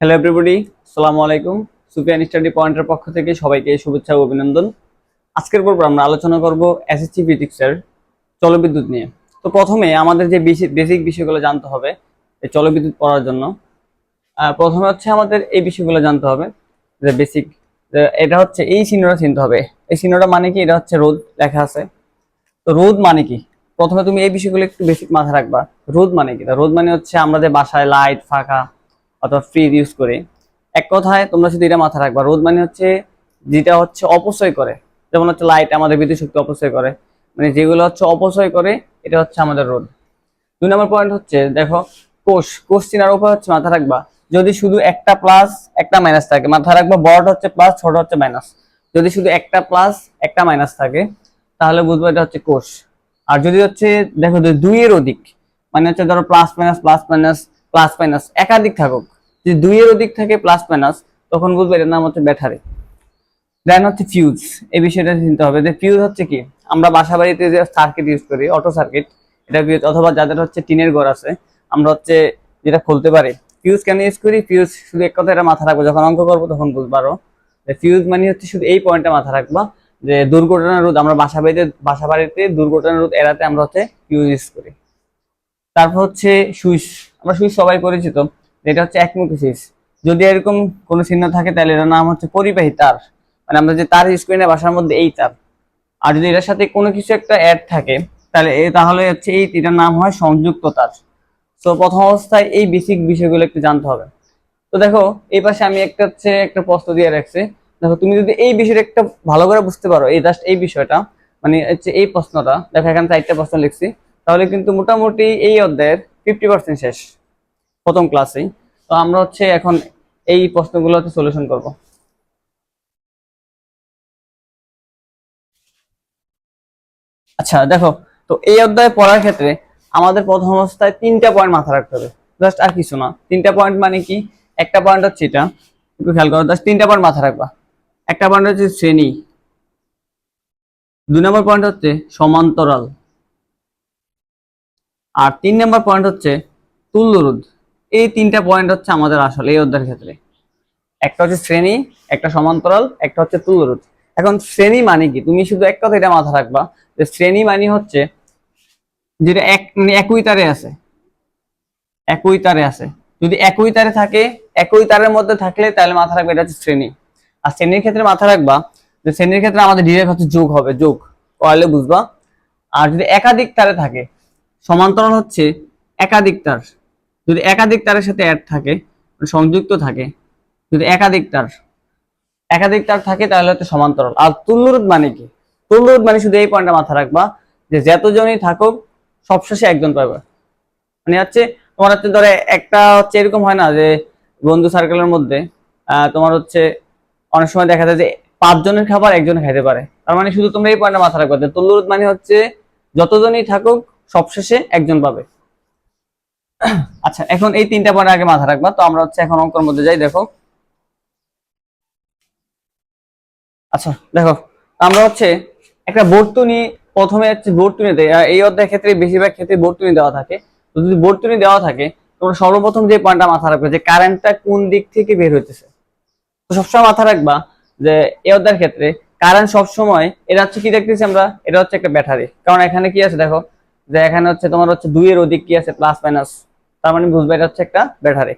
Hello everybody, আসসালামু আলাইকুম। Sufian study পয়েন্টের পক্ষ থেকে সবাইকে শুভেচ্ছা ও অভিনন্দন। আজকের পর্বে আমরা আলোচনা করব এসএসসি ফিজিক্সের জলবিদ্যুৎ নিয়ে। তো প্রথমে আমাদের যে বেসিক বিষয়গুলো জানতে হবে এই জলবিদ্যুৎ পড়ার জন্য। প্রথমে হচ্ছে আমাদের এই বিষয়গুলো জানতে হবে যে বেসিক, এটা হচ্ছে এই চিহ্নটা চিনতে হবে। এই চিহ্নটা মানে কি? এটা হচ্ছে রোধ লেখা আছে। তো রোধ মানে কি? প্রথমে তুমি এই বিষয়গুলো একটু বেসিক মাথায় রাখবা। রোধ মানে কি? রোধ মানে হচ্ছে আমরা যে বাসায় লাইট ফাঁকা অথবা ফ্রিজ ইউজ করি, এক কথায় তোমরা শুধু এটা মাথায় রাখবা, রোধ মানে হচ্ছে যেটা হচ্ছে অপচয় করে। যেমন হচ্ছে লাইট আমাদের বিদ্যুৎ শক্তি অপচয় করে, মানে যেগুলো হচ্ছে অপচয় করে এটা হচ্ছে আমাদের রোধ। 2 নম্বর পয়েন্ট হচ্ছে দেখো কোষ। কোষ চিনার উপায় হচ্ছে মাথায় রাখবা, যদি শুধু একটা প্লাস একটা মাইনাস থাকে, মাথায় রাখবা বড় হচ্ছে প্লাস ছোট হচ্ছে মাইনাস। যদি শুধু একটা প্লাস একটা মাইনাস থাকে তাহলে বুঝবো এটা হচ্ছে কোষ। আর যদি হচ্ছে দেখো যে দুইয়ের অধিক, মানে হচ্ছে ধরো plus minus plus minus plus minus একাধিক থাকুক, যদি দুইয়ের অধিক থাকে প্লাস মাইনাস, তখন বুঝবো এটার নাম হচ্ছে ব্যাটারি। দেন হচ্ছে ফিউজ। এই বিষয়টা চিনতে হবে যে ফিউজ হচ্ছে কি, আমরা বাসা বাড়িতে যে সার্কিট ইউজ করি অটো সার্কিট, এটা ফিউজ। অথবা যাদের হচ্ছে টিনের ঘর আছে, আমরা হচ্ছে যেটা খুলতে পারি। ফিউজ কেন ইউজ করি? ফিউজ শুধু এক কথা এটা মাথা রাখবো, যখন অঙ্ক করবো তখন বুঝবো আরো। ফিউজ মানে হচ্ছে শুধু এই পয়েন্টটা মাথা রাখবা যে দুর্ঘটনা রোধ, আমরা বাসা বাড়িতে দুর্ঘটনা রোধ এড়াতে আমরা হচ্ছে ফিউজ ইউজ করি। তারপর হচ্ছে সুইচ। আমরা সুইচ সবাই পরিচিত, এটা হচ্ছে একমুখী সুইচ। যদি এরকম কোনো চিহ্ন থাকে তাহলে এটার নাম হচ্ছে পরিবাহী তার, মানে আমরা যে তার ইউজ করি না বাসার মধ্যে, এই তার। আর যদি এটার সাথে কোনো কিছু একটা অ্যাড থাকে তাহলে হচ্ছে এটার নাম হয় সংযুক্ত তার। তো প্রথম অবস্থায় এই বেসিক বিষয়গুলো একটু জানতে হবে। তো দেখো এই পাশে আমি একটা প্রশ্ন দিয়ে রাখছি। দেখো তুমি যদি এই বিষয়টা একটা ভালো করে বুঝতে পারো, এই জাস্ট এই বিষয়টা, মানে হচ্ছে এই প্রশ্নটা, দেখো এখানে 4টা প্রশ্ন লিখছি, তাহলে কিন্তু মোটামুটি এই অধ্যায়ের 50% শেষ প্রথম ক্লাসেই। তো আমরা হচ্ছে এখন এই প্রশ্নগুলো হচ্ছে সলিউশন করব। আচ্ছা দেখো, তো এই অধ্যায় পড়ার ক্ষেত্রে আমাদের প্রথম অবস্থায় 3টা পয়েন্ট মাথায় রাখতে হবে, জাস্ট আর কিছু না। 3টা পয়েন্ট মানে কি? একটা পয়েন্ট হচ্ছে এটা, একটু খেয়াল করো, জাস্ট 3টা পয়েন্ট মাথায় রাখবা। একটা পয়েন্ট হচ্ছে শ্রেণী, 2 নম্বর পয়েন্ট হচ্ছে সমান্তরাল, আর 3 নম্বর পয়েন্ট হচ্ছে তুল্যরোধ। এই 3টা পয়েন্ট হচ্ছে আমাদের আসলে এই অধ্যায়ের ক্ষেত্রে। একটা হচ্ছে শ্রেণী, একটা সমান্তরাল, একটা হচ্ছে তুল্যরোধ। এখন শ্রেণী মানে কি? তুমি শুধু এক কথা এটা মাথায় রাখবা যে শ্রেণী মানে হচ্ছে যেটা মানে একই তারে আছে, একই তারে আছে। যদি একই তারে থাকে, একই তারের মধ্যে থাকলে তাহলে মাথা রাখবে এটা হচ্ছে শ্রেণী। আর শ্রেণীর ক্ষেত্রে মাথা রাখবা যে শ্রেণীর ক্ষেত্রে আমাদের ডিরেক্ট হচ্ছে যোগ হবে, যোগ করলে বুঝবা। আর যদি একাধিক তারে থাকে, সমান্তরাল হচ্ছে একাধিক তার। যদি একাধিক তারের সাথে অ্যাড থাকে, মানে সংযুক্ত থাকে, যদি একাধিক তার থাকে তাহলে হচ্ছে সমান্তরাল। আর তুল্যরোধ মানে কি? তুল্যরোধ মানে শুধু এই পয়েন্টটা মাথা রাখবা যে যতজনই থাকুক সবশেষে একজন পাবে। মানে হচ্ছে তোমার হচ্ছে ধরে একটা হচ্ছে এরকম হয় না যে বন্ধু সার্কেলের মধ্যে তোমার হচ্ছে অনেক সময় দেখা যায় যে 5 জনের খাবার একজন খাইতে পারে। তার মানে শুধু তোমরা এই পয়েন্টটা মাথা রাখবা যে তুল্যরোধ মানে হচ্ছে যতজনই থাকুক সবশেষে একজন পাবে। আচ্ছা এখন এই 3টা পয়েন্ট আগে মাথা রাখবা। তো আমরা হচ্ছে এখন অঙ্কের মধ্যে যাই। দেখো আচ্ছা দেখো, আমরা হচ্ছে একটা বর্তনী, প্রথমে হচ্ছে বর্তনী দেয় এই অধ্যায়ের ক্ষেত্রে, বেশিরভাগ ক্ষেত্রে বর্তনী দেওয়া থাকে। তো যদি বর্তনী দেওয়া থাকে, তোমরা সর্বপ্রথম যে পয়েন্টটা মাথা রাখবে যে কারেন্টটা কোন দিক থেকে বের হইতেছে। তো সবসময় মাথা রাখবা যে এই অধ্যায়ের ক্ষেত্রে কারেন্ট সবসময়, এটা হচ্ছে কি দেখতেছি আমরা, এটা হচ্ছে একটা ব্যাটারি। কারণ এখানে কি আছে দেখো, যে এখানে হচ্ছে তোমার হচ্ছে দুইয়ের অধিক কি আছে, প্লাস মাইনাস, তার মানে বুঝবে এটা হচ্ছে একটা ব্যাটারি।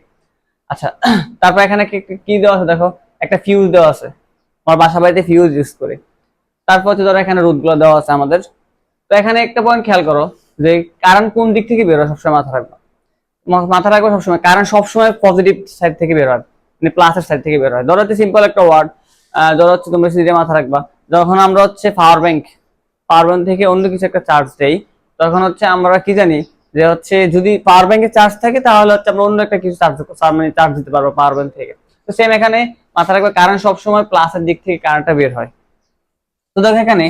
আচ্ছা তারপর এখানে কি কি দেওয়া আছে দেখো, একটা ফিউজ দেওয়া আছে, আমার বাসা বাড়িতে ফিউজ ইউজ করে। তারপর হচ্ছে ধরো এখানে রোধ গুলো দেওয়া আছে আমাদের। তো এখানে একটা পয়েন্ট খেয়াল করো যে কারেন্ট কোন দিক থেকে বের হয়, সবসময় মাথা রাখবা। মাথা রাখবো সবসময় কারেন্ট সবসময় পজিটিভ সাইড থেকে বের হয়, মানে প্লাসের সাইড থেকে বের হয়। ধরো হচ্ছে সিম্পল একটা ওয়ার্ড, ধরো হচ্ছে তোমরা সেটা মাথা রাখবা, যখন আমরা হচ্ছে পাওয়ার ব্যাংক থেকে অন্য কিছু একটা চার্জ দেই, তখন হচ্ছে আমরা কি জানি যে হচ্ছে যদি পাওয়ার ব্যাংকে চার্জ থাকে তাহলে হচ্ছে আমরা অন্য একটা কিছু মানে চার্জ দিতে পারবো পাওয়ার ব্যাংক থেকে। তো সেম এখানে মাথা রাখবে কারেন্ট সবসময় প্লাসের দিক থেকে কারেন্টটা বের হয়। তো দেখো এখানে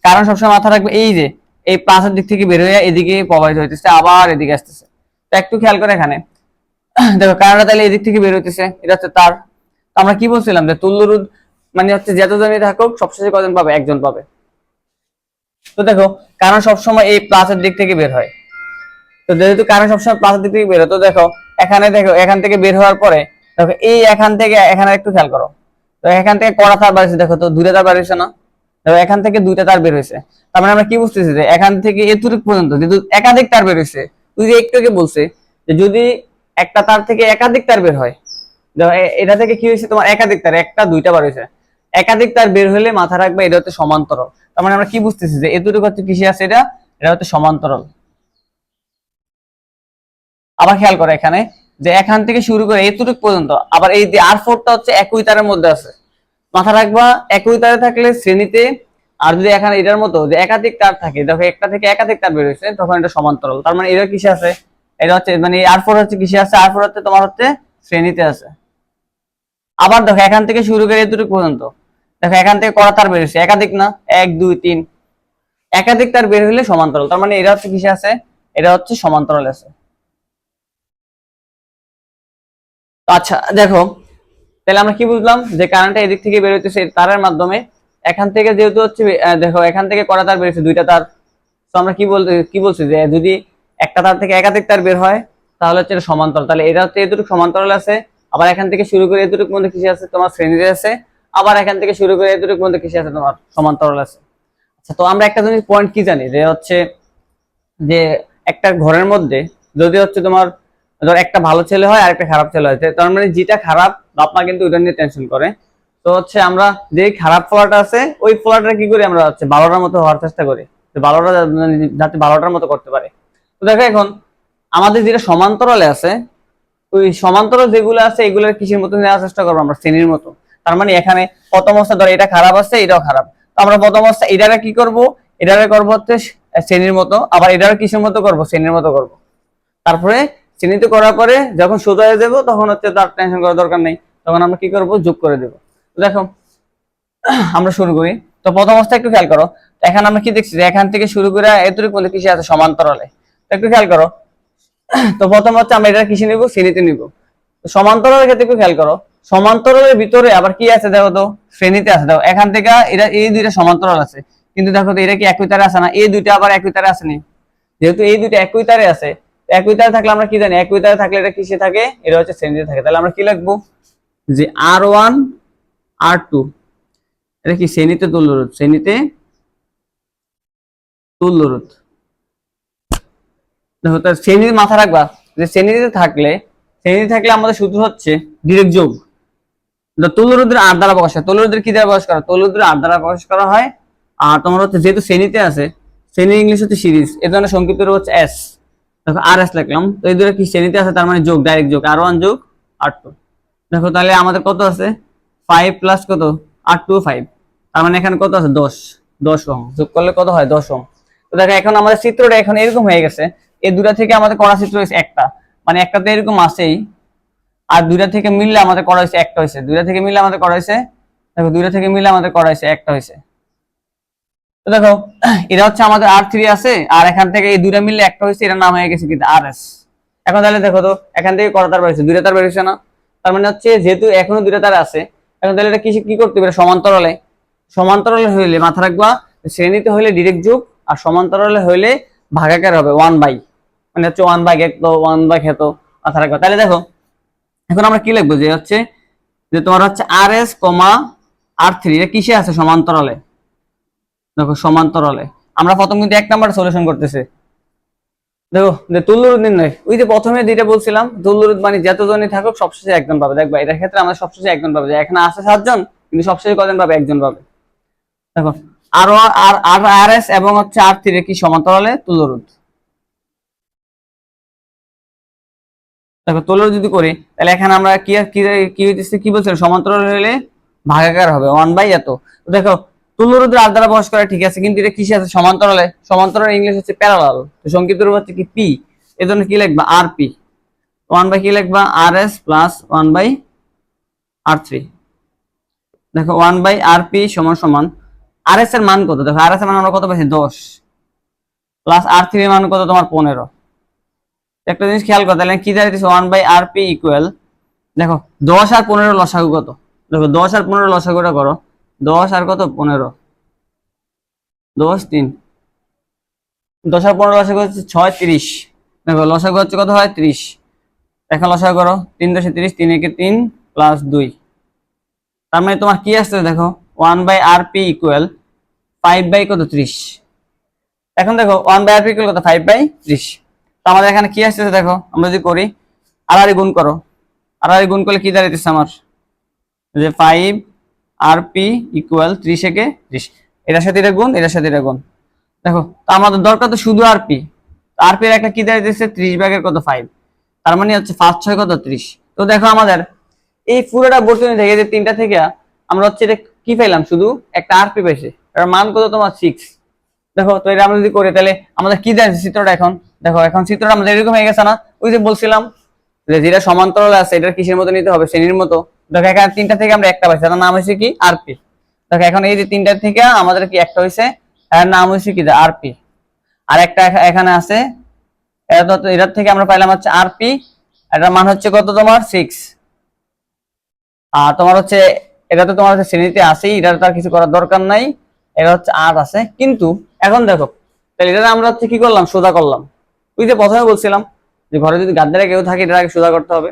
কারেন্ট সবসময় মাথা রাখবে এই যে এই প্লাসের দিক থেকে বের হয়ে এদিকে প্রবাহিত হইতেছে, আবার এদিকে আসতেছে। তো একটু খেয়াল করে এখানে দেখো কারেন্টটা তাহলে এদিক থেকে বের হইতেছে, এটা হচ্ছে তার। তো আমরা কি বলছিলাম যে তুল্যরোধ মানে হচ্ছে যতজনই থাকুক সবশেষে কজন পাবে, একজন পাবে। তো দেখো কারেন্ট সবসময় এই প্লাসের দিক থেকে বের হয়। তো যেহেতু কারেন্ট সবসময় প্লাসের দিক থেকে বের হয়, তো দেখো এখানে দেখো এখান থেকে বের হওয়ার পরে দেখো এই এখান থেকে এখানে একটু খেয়াল করো, তো এখান থেকে কড়া তার বের হয়েছে, দেখো তো দুইটা তার বের হয়েছে না, দেখো এখান থেকে দুইটা তার বের হয়েছে। তার মানে আমরা কি বুঝতেছি যে এখান থেকে এতটুকু পর্যন্ত যেহেতু একাধিক তার বের হয়েছে, তুই যে একটু আগে বলছে যে যদি একটা তার থেকে একাধিক তার বের হয়, দেখো এটা থেকে কি হয়েছে তোমার একাধিক তার, একটা দুইটা বার হয়েছে, একাধিক তার বের হলে মাথা রাখবে এটা হচ্ছে সমান্তরাল। তার মানে আমরা কি বুঝতেছি যে এতটুকু হচ্ছে কিসে আছে, এটা এটা হচ্ছে সমান্তরাল। আবার খেয়াল করো এখানে যে এখান থেকে শুরু করে এতটুকু পর্যন্ত, আবার এই যে R4টা হচ্ছে একই তারের মধ্যে আছে, মাথা রাখবা একই তারে থাকলে শ্রেণীতে, আর যদি এখানে এটার মতো যে একাধিক তার থাকে, দেখো একটা থেকে একাধিক তার বের হয়েছে, তখন এটা সমান্তরাল। তার মানে এটা কিসে আছে, এটা হচ্ছে মানে R4 হচ্ছে কিসে আছে, R4 হচ্ছে তোমার হচ্ছে শ্রেণীতে আছে। আবার দেখো এখান থেকে শুরু করে এতটুকু পর্যন্ত, দেখো এখান থেকে কড়া তার বের হয়েছে, একাধিক না, 1 2 3, একাধিক তার বের হলে সমান্তরাল। তার মানে এটা হচ্ছে কিসে আছে, এটা হচ্ছে সমান্তরাল আছে। আচ্ছা দেখো, তাহলে আমরা কি বুঝলাম যে কারেন্টটা এদিক থেকে বের হইতেছে তারের মাধ্যমে, এখান থেকে যেহেতু হচ্ছে দেখো এখান থেকে কয়টা তার বের হচ্ছে, দুইটা তার। তো আমরা কি বলছি যে যদি একটা তার থেকে একাধিক তার বের হয় তাহলে হচ্ছে এটা সমান্তরাল। তাহলে এটা হচ্ছে এতটুকু সমান্তরাল আছে, আবার এখান থেকে শুরু করে এতটুকু মধ্যে কিসে আছে তোমার শ্রেণীতে আছে, আবার এখান থেকে শুরু করে এতটুকু মধ্যে কিসে আছে তোমার সমান্তরাল আছে। আচ্ছা, তো আমরা একটা জিনিস পয়েন্ট কি জানি যে হচ্ছে যে একটা ঘরের মধ্যে যদি হচ্ছে তোমার ধর একটা ভালো ছেলে হয় আর একটা খারাপ ছেলে হয়, তার মানে যেটা খারাপ বাপ মা কিন্তু ওইটা নিয়ে টেনশন করে। তো হচ্ছে আমরা যে খারাপ ফলাটা আছে ওই ফলাটা কি করি, আমরা হচ্ছে ভালোটার মতো হওয়ার চেষ্টা করি, ভালোটা যাতে ভালোটার মতো করতে পারে। তো দেখো এখন আমাদের যেটা সমান্তরালে আছে, ওই সমান্তরাল যেগুলো আছে এগুলোর কিসের মতো নেওয়ার চেষ্টা করবো আমরা, শ্রেণীর মতো। তার মানে এখানে প্রথম অবস্থা ধর এটা খারাপ আছে এটাও খারাপ, তো আমরা প্রথম অবস্থা এটারে কি করব, এটারে করবো হচ্ছে শ্রেণীর মতো, আবার এটারে কিসের মতো করবো, শ্রেণীর মতো করবো। তারপরে চিহ্নিত করার পরে যখন সোজা হয়ে যাবো তখন হচ্ছে তার টেনশন করার দরকার নেই, তখন আমরা কি করব, যোগ করে দেবো। দেখো আমরা শুরু করি, তো প্রথম অবস্থা একটু খেয়াল করো, এখানে আমরা কি দেখছি যে এখান থেকে শুরু করে এতটুকু মধ্যে কিসে আছে, সমান্তরালে। একটু খেয়াল করো, তো প্রথম হচ্ছে আমরা এটা কিসে নিব, শ্রেণীতে নিব। সমান্তরালের ক্ষেত্রে একটু খেয়াল করো, সমান্তরালের ভিতরে আবার কি আছে দেখো তো, শ্রেণীতে আছে। দেখো এখান থেকে এটা এই দুইটা সমান্তরাল আছে, কিন্তু দেখো তো এটা কি একই তারে আছে না, এই দুইটা আবার একই তারে আসেনি। যেহেতু এই দুইটা একই তারে আছে, একই তারে থাকলে আমরা কি জানি, একই তারে থাকলে এটা কিসে থাকে, এটা হচ্ছে শ্রেণীতে থাকে। তাহলে আমরা কি লিখবো যে R1 R2 এটা কি শ্রেণীতে তুল্যরোধ, শ্রেণীতে তুল্যরোধ। দেখো তার শ্রেণীতে মাথা রাখবা যে শ্রেণীতে থাকলে আমাদের সূত্র হচ্ছে ডিরেক্ট যোগ। তুল্যরোধের আর দ্বারা প্রকাশ হয়, তুল্যরোধের কি দ্বারা প্রকাশ করা, তুল্যরোধের আর দ্বারা প্রকাশ করা হয়। আর তোমার হচ্ছে যেহেতু শ্রেণীতে আছে, শ্রেণীর ইংলিশ হচ্ছে সিরিজ, এর জন্য সংক্ষিপ্ত রূপ হচ্ছে এস। দেখো আর এস লিখলাম, তো এই দুটো কি শ্রেণীতে আছে, তার মানে যোগ, ডাইরেক্ট যোগ, R1 যোগ R2। দেখো তাহলে আমাদের কত আছে, 5 প্লাস কত, R2 5, তার মানে এখানে কত আছে, 10, 10 ওহম, যোগ করলে কত হয়, 10 ওহম। তো দেখো এখন আমাদের চিত্রটা এখন এরকম হয়ে গেছে, এই দুটা থেকে আমাদের করা চিত্র হয়েছে একটা, মানে একটা তো এরকম আছেই, আর দুইটা থেকে মিললে আমাদের করা হয়েছে একটা হয়েছে, দুইটা থেকে মিললে আমাদের করা হয়েছে, দেখো দুইটা থেকে মিললে আমাদের করা হয়েছে একটা হয়েছে। তো দেখো এটা হচ্ছে আমাদের R3 আছে, আর এখান থেকে এই দুইটা মিললে একটা হয়েছে, এটার নাম হয়ে গেছে কিন্তু RS। এখন তাহলে দেখো তো এখান থেকে কটা তার বেরিয়েছে, দুইটা তার বেরিয়েছে না, তার মানে হচ্ছে যেহেতু এখনো দুইটা তার আছে, এখন তাহলে এটা কি করতে পারে, সমান্তরালে। সমান্তরালে হইলে মাথা রাখবা শ্রেণীতে হইলে ডিরেক্ট যোগ, আর সমান্তরালে হইলে ভাগাকার হবে 1/, মানে হচ্ছে 1/, তো 1/, তো মাথা রাখবা। তাহলে দেখো এখন আমরা কি লিখবো যে হচ্ছে যে তোমার হচ্ছে RS, R3 এটা কিসে আছে, সমান্তরালে। দেখো সমান্তরালে আমরা প্রথম কিন্তু 1 নাম্বার সলিউশন করতেছে। দেখো যে তুল্যরোধ নির্ণয়, ওই যে প্রথমে যেটা বলছিলাম, তুল্যরোধ মানে যতজনই থাকুক সবশেষে একজন পাবে। দেখবা এটার ক্ষেত্রে আমরা সবশেষে একজন পাবে, যে এখানে আছে 7 জন কিন্তু সবশেষে কজন পাবে, একজন পাবে। দেখো আর আর এস এবং হচ্ছে R3 কি সমান্তরালে তুল্যরোধ। দেখো তুল্যরোধ যদি করি তাহলে এখানে আমরা কি কি কি হইতেছে, কি বলছিলাম, সমান্তরাল হলে ভাগাকার হবে 1/, এত। তো দেখো তুল্যরোধের আর দ্বারা প্রকাশ করা ঠিক আছে, কিন্তু এটা কিসে আছে, সমান্তরালে। সমান্তরাল ইংলিশ হচ্ছে প্যারালাল, তো সংক্ষিপ্ত রূপ হচ্ছে কি পি, এজন্য কি লিখবা RP, 1/, কি লিখবা RS প্লাস 1/R3। দেখো 1/RP সমান সমান RS এর মান কত, দেখো RS এর মান আমরা কত পাইছি, 10, প্লাস R3 এর মান কত তোমার 15। একটা জিনিস খেয়াল করো, তাহলে কি দাঁড়াইতেছে, 1/RP ইকুয়াল, দেখো 10 আর 15 লসাগু কত, দেখো 10 আর 15 লসাগুটা করো, 10 আর কত 15, 10 3, 10 আর 15 লসাগু হচ্ছে 6 30, দেখো লসাগু হচ্ছে কত হয় 30। দেখো লসাগু করো, 3 × 30, 3 × 3 + 2। তার মানে তোমার কি আসছে দেখো, 1/rp ইকুয়াল 5/30। এখন দেখো 1/rp ইকুয়াল কত, 5/30। তো আমাদের এখানে কি আসছে দেখো, আমরা যদি করি আড়াআড়ি গুণ করো, আড়াআড়ি গুণ করলে কি দাঁড়াইতেছে আমার, যে 5rp ইকুয়াল 30 একে 30, এটার সাথে এটা গুণ, এটার সাথে এটা গুণ। দেখো তো আমাদের দরকার তো শুধু আরপি, আরপি এর একটা কি দাঁড়াইতেছে 30/5, তার মানে হচ্ছে 5 6 কত 30। তো দেখো আমাদের এই পুরোটা বর্তনী থেকে যে তিনটা থেকে আমরা হচ্ছে এটা কি পাইলাম, শুধু একটা আরপি পাইছি, এর মান কত তোমার 6। দেখো তো এটা আমরা যদি করি তাহলে আমাদের কি দাঁড়াচ্ছে চিত্রটা, এখন দেখো এখন চিত্রটা আমাদের এরকম হয়ে গেছে না, ওই যে বলছিলাম যে যেটা সমান্তরাল আছে এটা কিসের মতো নিতে হবে, শ্রেণীর মতো। দেখো এখানে তিনটা থেকে আমরা একটা পাইছি, তার নাম হচ্ছে কি আরপি। দেখো এখন এই যে তিনটা থেকে আমাদের কি একটা হইছে, এর নাম হচ্ছে কি আরপি। আর একটা এখানে আছে, এটার থেকে আমরা পাইলাম হচ্ছে আরপি, এটার মান হচ্ছে কত তোমার 6। আর তোমার হচ্ছে এটা তো তোমার হচ্ছে শ্রেণীতে আছেই, এটা তার কিছু করার দরকার নাই, এটা হচ্ছে 8 আছে। কিন্তু এখন দেখো তাহলে এটা আমরা হচ্ছে কি করলাম, সোজা করলাম। ওই যে প্রথমে বলছিলাম যে ঘরে যদি গাদ্দারে কেউ থাকে এটা আগে সোজা করতে হবে।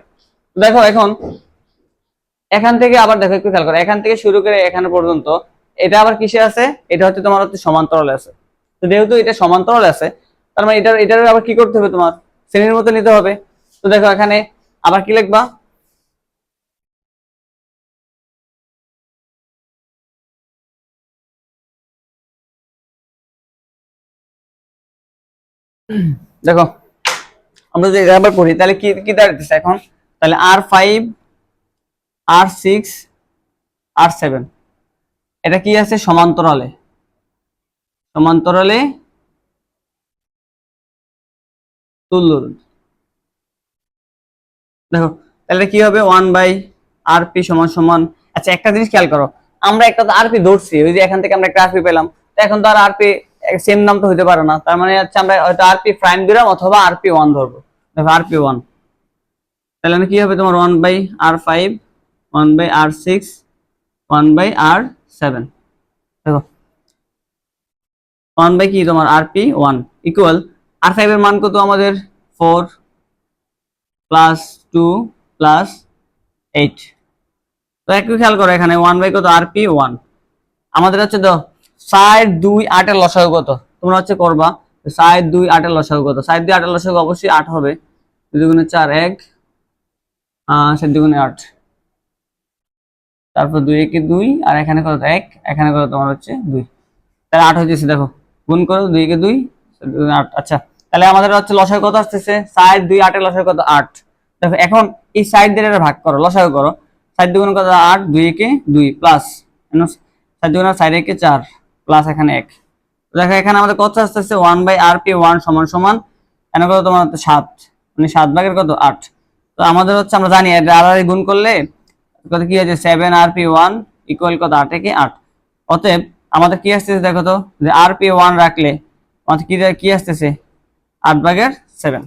দেখো এখন এখান থেকে আবার দেখো একটু খেয়াল করো, এখান থেকে শুরু করে এখানে পর্যন্ত এটা আবার কিসে আছে, এটা হচ্ছে তোমার হচ্ছে সমান্তরালে আছে। তো যেহেতু এটা সমান্তরালে আছে, তার মানে এটার আবার কি করতে হবে, তোমার শ্রেণীর মতো নিতে হবে। তো দেখো এখানে আবার কি লিখবা, দেখো আমরা যদি এটা আবার করি তাহলে কি কি দাঁড়াতেছে এখন, তাহলে R5 R6 R7 এটা কি আছে সমান্তরালে, সমান্তরালে তুল্য রোধ। দেখো তাহলে কি হবে 1/rp সমান সমান, আচ্ছা একটা জিনিস খেয়াল করো, আমরা একটা তো আরপি ধরছি, ওই যে এখান থেকে আমরা একটা আরপি পেলাম, তো এখন তো আর আরপি সেম নাম তো হতে পারে না, তার মানে হচ্ছে আমরা হয়তো আরপি প্রাইম দিলাম অথবা আরপি 1 ধরবো। দেখো আরপি 1, তাহলে কি হবে তোমার 1/r5 1/r6 1/r7। দেখো 1 বাই কি তোমার rp1 ইকুয়াল r5 এর মান কত আমাদের 4 + 2 + 8। তো একটু খেয়াল করো এখানে 1 বাই কত rp1, আমাদের হচ্ছে তো 4 2 8 এর লসাগু কত, তোমরা হচ্ছে করবা 4 2 8 এর লসাগু কত, 4 2 8 এর লসাগু অবশ্যই 8 হবে, 2 দুগুণে 4 1, 4 দুগুণে 8, তারপর 2 একে 2, আর এখানে কত 1, এখানে কত তোমার হচ্ছে 2, তাহলে 8 হইতেছে। দেখো গুণ করো 2 কে 2 8। আচ্ছা তাহলে আমাদের হচ্ছে লসাগু কত আসতেছে, 4 2 8 এর লসাগু কত 8। দেখো এখন এই সাইড দিয়ে এটা ভাগ করো, লসাগু করো, 4 দুগুণ কত 8, 2 কে 2 প্লাস 4 দুগুণ 4 একে 4 প্লাস এখানে 1। দেখো এখানে আমাদের কত আসতেছে 1/rp1 সমান সমান এখানে কত তোমার 7, মানে 7 কত 8। তো আমাদের হচ্ছে আমরা জানি এটা আড়াআড়ি গুণ করলে কত কি হচ্ছে 7rp1 ইকুয়াল কত 8 একে 8। অতএব আমাদের কি আসতেছে দেখো তো, যে rp1 রাখলে আমাদের কি আসতেছে 8/7।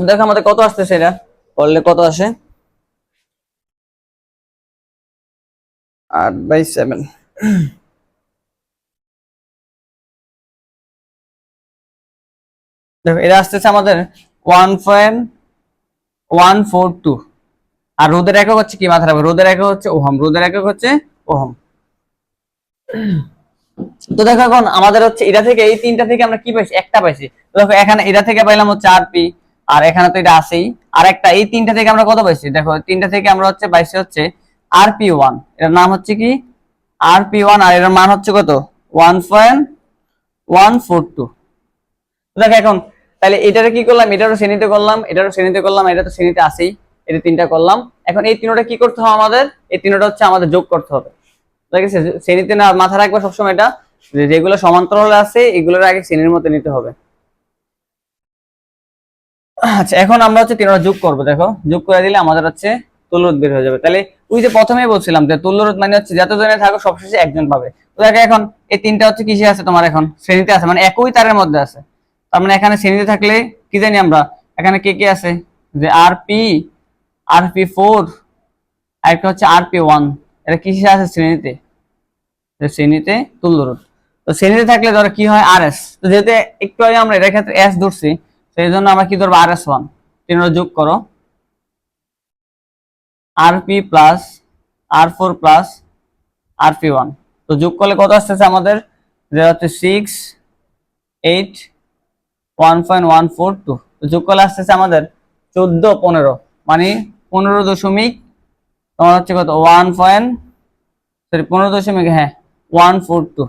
দেখো আমাদের কত আসতেছে, এটা করলে কত আসে 8/7। দেখো এটা আসতেছে আমাদের 1.142। আর রোদের একক হচ্ছে কি মাথায় রাখবে, রোদের একক হচ্ছে ওহম, রোদের একক হচ্ছে ওহম। তো দেখো এখন আমাদের হচ্ছে এটা থেকে এই তিনটা থেকে আমরা কি পাইছি, একটা পাইছি। দেখো এখানে এটা থেকে পাইলাম হচ্ছে আরপি, আর এখানে তো এটা আছেই, আর একটা এই তিনটা থেকে আমরা কত পাইছি, দেখো তিনটা থেকে আমরা হচ্ছে পাইছি হচ্ছে rp1, এর নাম হচ্ছে কি rp1, আর এর মান হচ্ছে কত 1.142। দেখো এখন তাহলে এটারে কি করলাম, এটারও শ্রেণীতে করলাম, এটারও শ্রেণীতে করলাম, এটা তো শ্রেণীতে আছেই, এটা তিনটা করলাম। এখন এই তিনটা কি করতে হবে আমাদের, এই তিনটা হচ্ছে আমাদের যোগ করতে হবে। ঠিক আছে, শ্রেণীতে না মাথায় রাখবে সবসময় এটা, যে যেগুলো সমান্তরালে আছে এগুলোর আগে শ্রেণীর মধ্যে নিতে হবে। আচ্ছা এখন আমরা হচ্ছে তিনটা যোগ করব, দেখো যোগ করে দিলে আমাদের হচ্ছে তুল্যরোধ বের হয়ে যাবে। তাহলে ওই যে প্রথমেই বলছিলাম যে তুল্যরোধ মানে হচ্ছে যতজনে থাকো সবশেষে একজন পাবে। তো দেখো এখন এই তিনটা হচ্ছে কিসে আছে, তোমার এখন শ্রেণীতে আছে, মানে একই তারের মধ্যে আছে। তার মানে এখানে শ্রেণীতে থাকলে কি জানি আমরা, এখানে কে কে আছে, যে rp4 আর একটা হচ্ছে rp1, এটা কিসে আছে শ্রেণীতে, শ্রেণীতে তুল্যরোধ। তো শ্রেণীতে থাকলে ধরো কি হয় rs, তো যেহেতু একটু আগে আমরা এটার ক্ষেত্রে s ধরছি সেই জন্য আমরা কি ধরবো rs1। তিনটা যোগ করো, RP plus R4 plus RP1। তো যোগ করলে কত আসতেছে আমাদের, যে হচ্ছে 681.142। তো যোগ করলে আসতেছে আমাদের 1415, মানে 15 দশমিক তোমার হচ্ছে কত 15 দশমিক 142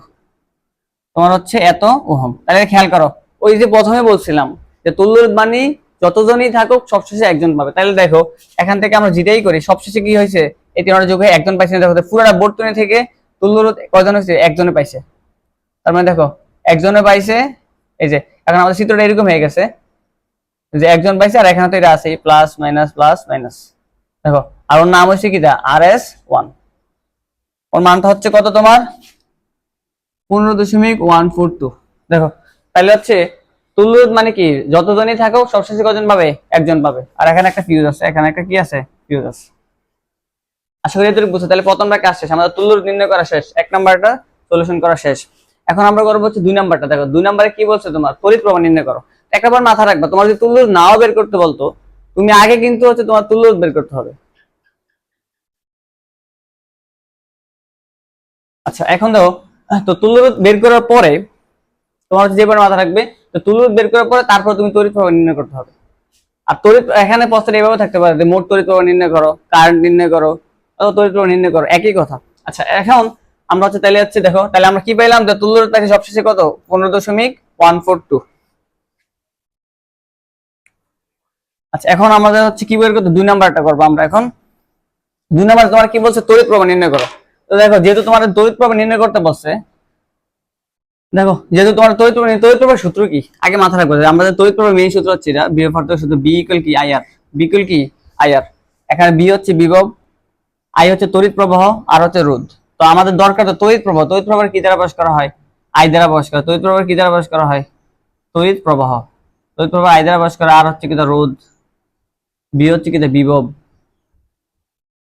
তোমার হচ্ছে এত ওহম। তাহলে খেয়াল করো, ওই যে প্রথমে বলছিলাম যে তুল্য রোধ মানে যতজনই থাকুক সবশেষে একজন পাবে। তাহলে দেখো এখান থেকে আমরা যেটাই করি সবশেষে কি হয়েছে, এই তিনটা যোগ হয়ে একজন পাইছে। দেখো পুরোটা বর্তনী থেকে তুল্য রোধ কয়জন হয়েছে, একজনে পাইছে। তার মানে দেখো একজনে পাইছে, এই যে এখন আমাদের চিত্রটা এরকম হয়ে গেছে যে একজন পাইছে, আর এখানে তো এটা আছে প্লাস মাইনাস। দেখো আর ওর নাম হচ্ছে কি, RS1। ওর মানটা হচ্ছে কত তোমার 15.142। দেখো তাহলে হচ্ছে তুল্য রোধ মানে কি যতজনই থাকুক সবশেষে কজন পাবে, একজন পাবে। আর এখানে একটা ফিউজ আছে, এখানে একটা কি আছে, ফিউজ আছে। আশা করি এতটুকু বুঝছো। তাহলে প্রথমটা কাজ শেষ, আমাদের তুল্য রোধ নির্ণয় করা শেষ, 1 নাম্বারটা সলিউশন করা শেষ। এখন আমরা করবো হচ্ছে 2 নাম্বারটা। দেখো 2 নাম্বারে কি বলছে, তোমার তড়িৎ প্রবাহ নির্ণয় করো। একবার মাথা রাখবা, তোমার যদি তুল্য রোধ নাও বের করতে বলতো, তুমি আগে কিন্তু হচ্ছে তোমার তুল্য রোধ বের করতে হবে। আচ্ছা এখন দেখো, তো তুল্য রোধ বের করার পরে তোমার যে পরে মাথা রাখবে, তো তুল্য রোধ বের করার পরে তারপর তুমি তড়িৎ প্রবাহ নির্ণয় করতে হবে। আর তড়িৎ এখানে প্রশ্নটা এইভাবে থাকতে পারে যে মোট তড়িৎ প্রবাহ নির্ণয় করো, কারেন্ট নির্ণয় করো, অথবা তড়িৎ প্রবাহ নির্ণয় করো, একই কথা। আচ্ছা এখন আমরা হচ্ছে তাহলে হচ্ছে দেখো, তাহলে আমরা কি পাইলাম, যে তুল্য রোধ পাইছি সবশেষে কত 15.142। আচ্ছা এখন আমাদের হচ্ছে কি বের করতে, 2 নাম্বারটা করবো আমরা এখন। 2 নাম্বার তোমার কি বলছে, তড়িৎ প্রবাহ নির্ণয় করো। তো দেখো যেহেতু তোমার তড়িৎ প্রবাহ নির্ণয় করতে বলছে, দেখো যেহেতু তোমার তড়িৎ প্রবাহের সূত্র কি আগে মাথা রাখবে। আমাদের তড়িৎ প্রবাহের মেইন সূত্র হচ্ছে এটা, বিভব পার্থক্য সূত্র, বি ইকুয়াল কি আইআর। বি ইকুয়াল কি আইআর। এখানে বি হচ্ছে বিভব, আই হচ্ছে তড়িৎ প্রবাহ, আর হচ্ছে রোধ। তো আমাদের দরকার তো তড়িৎ প্রবাহ। তড়িৎ প্রবাহ কি দ্বারা প্রকাশ করা হয়, আই দ্বারা প্রকাশ করা। তড়িৎ প্রবাহ কি দ্বারা প্রকাশ করা হয়, তড়িৎ প্রবাহ। তড়িৎ প্রবাহ আই দ্বারা প্রকাশ করা। আর হচ্ছে কি রোধ, বি হচ্ছে কি বিভব,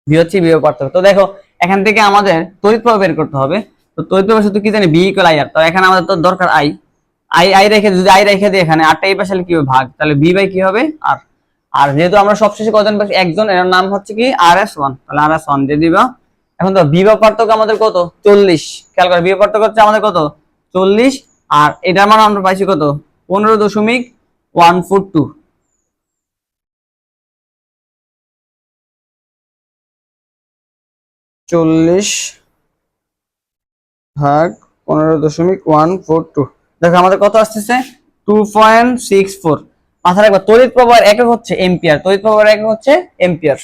বি হচ্ছে বিভব পার্থক্য। তো দেখো এখান থেকে আমাদের তড়িৎ প্রবাহ বের করতে হবে। তো তড়িৎ প্রবাহ শুধু কি জানি, বি ইকুয়াল আই আর। তো এখানে আমাদের তো দরকার আই, আই রেখে, যদি আই রেখে দিই এখানে আরটা এই পাশে কি হবে ভাগ, তাহলে বি বাই কি হবে আর। আর যেহেতু আমরা সবশেষে কজন পাচ্ছি, একজন, এর নাম হচ্ছে কি RS1, তাহলে RS1 দিয়ে দিবা। এখন তো বিভব পার্থক্য আমাদের কত 40। খেয়াল করে বিভব পার্থক্য হচ্ছে আমাদের কত 40, আর এটার মান আমরা পাইছি কত 15.142। 40 ভাগ 15.142, দেখো আমাদের কত আসতেছে 2.64। মাথায় রাখবা তড়িৎ প্রবাহের একক হচ্ছে এম্পিয়ার, তড়িৎ প্রবাহের একক হচ্ছে এম্পিয়ার।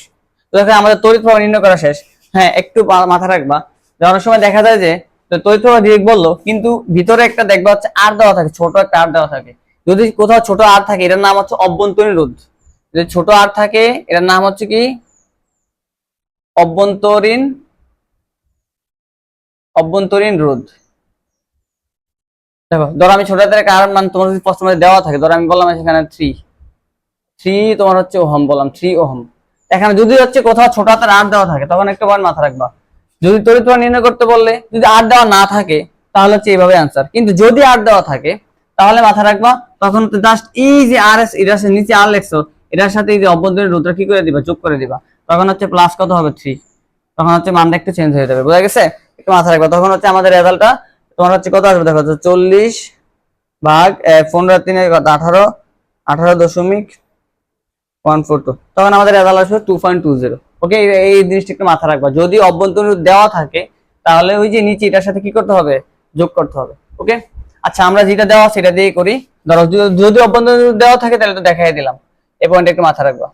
তো দেখো আমাদের তড়িৎ প্রবাহ নির্ণয় করা শেষ। হ্যাঁ একটু মাথায় রাখবা যে অনেক সময় দেখা যায় যে তড়িৎ প্রবাহ ডিরেক্ট বললো, কিন্তু ভিতরে একটা দেখবা হচ্ছে আর দেওয়া থাকে, ছোট একটা আর দেওয়া থাকে। যদি কোথাও ছোট আর থাকে, এটার নাম হচ্ছে অভ্যন্তরীণ রোধ। যদি ছোট আর থাকে, এটার নাম হচ্ছে কি অভ্যন্তরীণ, অভ্যন্তরীণ রোধ। দেখো ধরো আমি ছোট হাতের কার মান তোমার যদি প্রশ্ন দেওয়া থাকে, ধরো আমি বললাম এখানে 3 তোমার হচ্ছে ওহম, বললাম 3 ওহম। এখানে যদি হচ্ছে কোথাও ছোট হাতের আর দেওয়া থাকে, তখন একটা বার মাথা রাখবা, যদি তড়িৎ প্রবাহ নির্ণয় করতে বললে যদি আর দেওয়া না থাকে তাহলে হচ্ছে এইভাবে আনসার। কিন্তু যদি আর দেওয়া থাকে তাহলে মাথা রাখবা, তখন তো জাস্ট এই যে আর এস, এটার নিচে আর লেখছো, এটার সাথে এই যে অভ্যন্তরীণ রোধটা কি করে দিবা, যোগ করে দিবা। তখন হচ্ছে প্লাস কত হবে 3, তখন হচ্ছে মানটা একটু চেঞ্জ হয়ে যাবে। বোঝা গেছে, একটু মাথা রাখবা। তখন হচ্ছে আমাদের রেজাল্টটা তোমার হচ্ছে কত আসবে, দেখো 40 ভাগ 15 × 18.142, তখন আমাদের রেজাল্ট আসবে 2.20। ওকে, এই জিনিসটা একটু মাথা রাখবা। যদি অভ্যন্তরীণ দেওয়া থাকে তাহলে ওই যে নিচে এটার সাথে কি করতে হবে, যোগ করতে হবে। ওকে আচ্ছা আমরা যেটা দেওয়া সেটা দিয়েই করি। ধরো যদি অভ্যন্তরীণ দেওয়া থাকে তাহলে তো দেখাই দিলাম, এই পয়েন্টটা একটু মাথা রাখবা।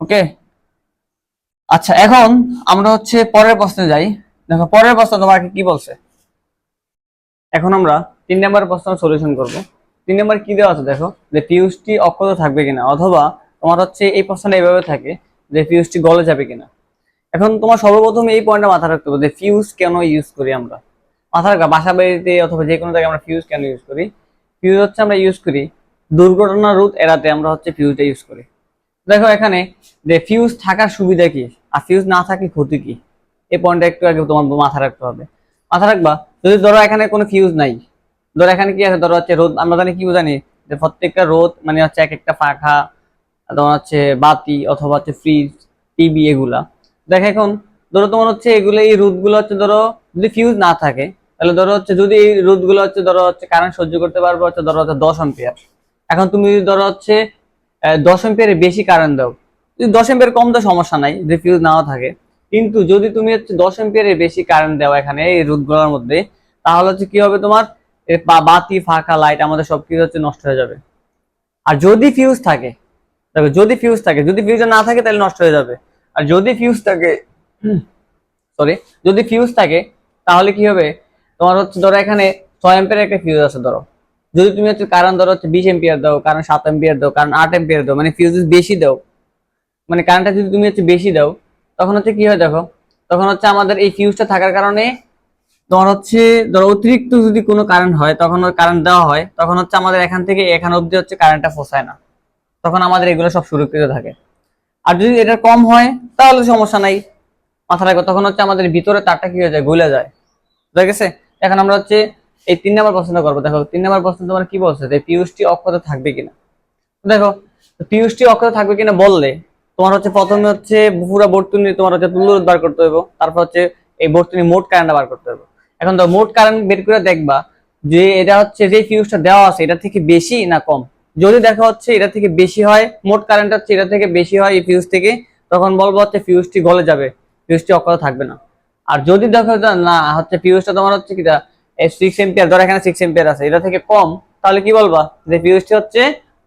ওকে আচ্ছা এখন আমরা হচ্ছে পরের প্রশ্নে যাই। দেখো পরের প্রশ্ন তোমাকে কি বলছে। এখন আমরা 3 নম্বর প্রশ্ন সলিউশন করব। 3 নম্বর কি দেওয়া আছে দেখো, যে ফিউজটি অক্ষত থাকবে কিনা, অথবা তোমার হচ্ছে এই প্রশ্নটা এইভাবে থাকে যে ফিউজটি গলে যাবে কিনা। এখন তোমার সর্বপ্রথম এই পয়েন্টটা মাথা রাখতে হবে যে ফিউজ কেন ইউজ করি আমরা। মাথা রাখা বাসা বাড়িতে অথবা যে কোনো জায়গায় আমরা ফিউজ কেন ইউজ করি। ফিউজ হচ্ছে আমরা ইউজ করি দুর্ঘটনা রোধ এড়াতে, আমরা হচ্ছে ফিউজটা ইউজ করি। দেখো এখানে যে ফিউজ থাকার সুবিধা কি আর ফিউজ না থাকলে ক্ষতি কি, এই পয়েন্টটা একটু আগে তোমার মাথা রাখতে হবে। মাথা রাখবা যদি ধরো এখানে কোনো ফিউজ নাই, ধরো এখানে কি আছে, ধরো হচ্ছে রোদ, আমরা জানি কি জানি যে প্রত্যেকটা রোদ মানে হচ্ছে এক একটা পাখা, তোমার হচ্ছে বাতি অথবা হচ্ছে ফ্রিজ, টিভি এগুলা। দেখো এখন ধরো তোমার হচ্ছে এগুলো, এই রোধ গুলো হচ্ছে ধরো যদি ফিউজ না থাকে, তাহলে ধরো হচ্ছে যদি এই রোধ গুলো হচ্ছে ধরো হচ্ছে কারেন্ট সহ্য করতে পারবে হচ্ছে ধরো হচ্ছে 10 এম্পিয়ার। এখন তুমি যদি ধরো হচ্ছে 10 এম্পিয়ারের বেশি কারেন্ট দাও, যদি 10 এম্পিয়ার কম তো সমস্যা নাই, যদি ফিউজ নাও থাকে। কিন্তু যদি তুমি হচ্ছে 10 এম্পিয়ারের বেশি কারেন্ট দাও এখানে এই রোধ গুলোর মধ্যে, তাহলে হচ্ছে কি হবে, তোমার বাতি ফাঁকা লাইট আমাদের সবকিছু হচ্ছে নষ্ট হয়ে যাবে। আর যদি ফিউজ থাকে, দেখো যদি ফিউজ থাকে, যদি ফিউজ না থাকে তাহলে নষ্ট হয়ে যাবে। আর যদি ফিউজ থাকে, সরি, যদি ফিউজ থাকে তাহলে কি হবে, তোমার হচ্ছে ধরো এখানে 6 এম্পিয়ার একটা ফিউজ আছে ধরো, যদি তুমি হচ্ছে কারেন্ট ধরো হচ্ছে 20 এম্পিয়ার দাও, কারণ 7 এম্পিয়ার দাও, কারণ 8 এম্পিয়ার দাও, মানে ফিউজ বেশি দাও, মানে কারেন্টটা যদি তুমি হচ্ছে বেশি দাও, তখন হচ্ছে কি হয় দেখো, তখন হচ্ছে আমাদের এই ফিউজটা থাকার কারণে তোমার হচ্ছে ধরো অতিরিক্ত যদি কোনো কারেন্ট হয়, তখন ওই কারেন্ট দেওয়া হয়, তখন হচ্ছে আমাদের এখান থেকে এখান অব্দি হচ্ছে কারেন্টটা ফোসায় না, তখন আমাদের এগুলো সব সুরক্ষিত থাকে। আর যদি এটা কম হয় তাহলে সমস্যা নাই, মাথা রাখো, তখন হচ্ছে আমাদের ভিতরে তারটা কি হয়ে যায়, গলে যায়। বুঝা গেছে? এখন আমরা হচ্ছে এই 3 নম্বর প্রশ্ন করবো। দেখো 3 নম্বর প্রশ্ন তোমার কি বলছে, যে পিউএসটি অক্ষত থাকবে কিনা। দেখো পিউএসটি অক্ষত থাকবে কিনা বললে তোমার হচ্ছে প্রথমে হচ্ছে পুরো বর্তনী তোমার হচ্ছে তুল্য রোধ বার করতে হবে, তারপর হচ্ছে এই বর্তনী মোট কারেন্ট বার করতে হবে। এখন তো মোট কারেন্ট বের করে দেখবা যে এটা হচ্ছে যে ফিউজটা দেওয়া আছে এটা থেকে বেশি না কম। যদি দেখা হচ্ছে এটা থেকে বেশি হয়, মোট কারেন্ট হচ্ছে এটা থেকে বেশি হয় এই ফিউজ থেকে, তখন বলবো হচ্ছে ফিউজটি গলে যাবে, ফিউজটি অক্ষত থাকবে না। আর যদি দেখো না হচ্ছে ফিউজটা তোমার হচ্ছে কিটা 6 এম্পিয়ার, ধর এখানে 6 এম্পিয়ার আছে, এটা থেকে কম, তাহলে কি বলবা, যে ফিউজটি হচ্ছে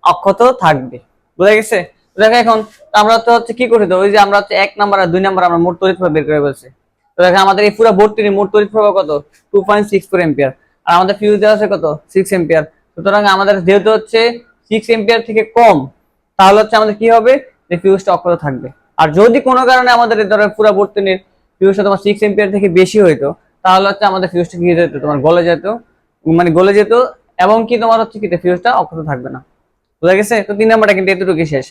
অক্ষত থাকবে। বুঝা গেছে? দেখো এখন আমরা তো হচ্ছে কি করি, তো ওই যে আমরা হচ্ছে 1 নাম্বার আর 2 নাম্বার আমরা মোট তড়িৎ প্রবাহ বের করে বলছি। তো দেখো আমাদের এই পুরো বর্তনীর মোট তড়িৎ প্রবাহ কত, 2.64 এম্পিয়ার, আর আমাদের ফিউজ দেওয়া আছে কত, 6 এম্পিয়ার। সুতরাং আমাদের যেহেতু হচ্ছে 6 এম্পিয়ার থেকে কম, তাহলে হচ্ছে আমাদের কি হবে, যে ফিউজটা অক্ষত থাকবে। আর যদি কোনো কারণে আমাদের ধরো পুরো বর্তনীর ফিউজটা তোমার 6 এম্পিয়ার থেকে বেশি হইতো, তাহলে হচ্ছে আমাদের ফিউজটা কি হয়ে যেত, তোমার গলে যেত, মানে গলে যেত, এবং কি তোমার হচ্ছে কি ফিউজটা অক্ষত থাকবে না। বুঝা গেছে? তো 3 নাম্বারটা কিন্তু এতটুকু শেষ।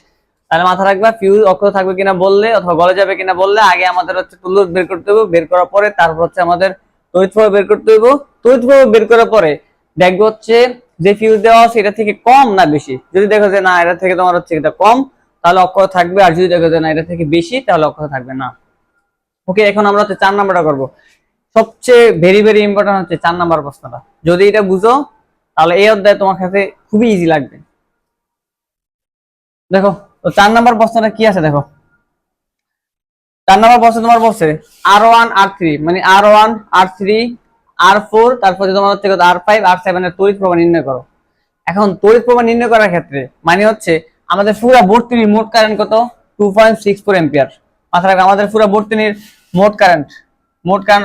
তাহলে মাথা রাখবা, ফিউজ অক্ষত থাকবে কিনা বললে অথবা গলে যাবে কিনা বললে আগে আমাদের হচ্ছে তুল্য রোধ বের করতে হবে, বের করার পরে তারপর হচ্ছে আমাদের তড়িৎ প্রবাহ বের করতে হবে। তড়িৎ প্রবাহ বের করার পরে দেখবো হচ্ছে যে ফিউজ দেওয়া আছে এটা থেকে কম না বেশি। যদি দেখো যে না এটা থেকে তোমার হচ্ছে এটা কম, তাহলে অক্ষত থাকবে, আর যদি দেখো যে না এটা থেকে বেশি, তাহলে অক্ষত থাকবে না। ওকে, এখন আমরা হচ্ছে 4 নাম্বারটা করবো। সবচেয়ে ভেরি ভেরি ইম্পর্টেন্ট হচ্ছে 4 নাম্বার প্রশ্নটা। যদি এটা বুঝো তাহলে এই অধ্যায় তোমার কাছে খুবই ইজি লাগবে। দেখো তো 4 নাম্বার প্রশ্নটা কি আছে, দেখো 4 নাম্বার প্রশ্ন তোমার বলছে R1 R3, মানে R1 R3 R4, তারপরে তোমার হচ্ছে R5 R7 এর তড়িৎ প্রবাহ নির্ণয় করো। এখন তড়িৎ প্রবাহ নির্ণয় করার ক্ষেত্রে মানে হচ্ছে আমাদের পুরো বর্তনীর মোট কারেন্ট কত, 2.64 এম্পিয়ার। মাথায় রাখো আমাদের পুরো বর্তনীর মোট কারেন্ট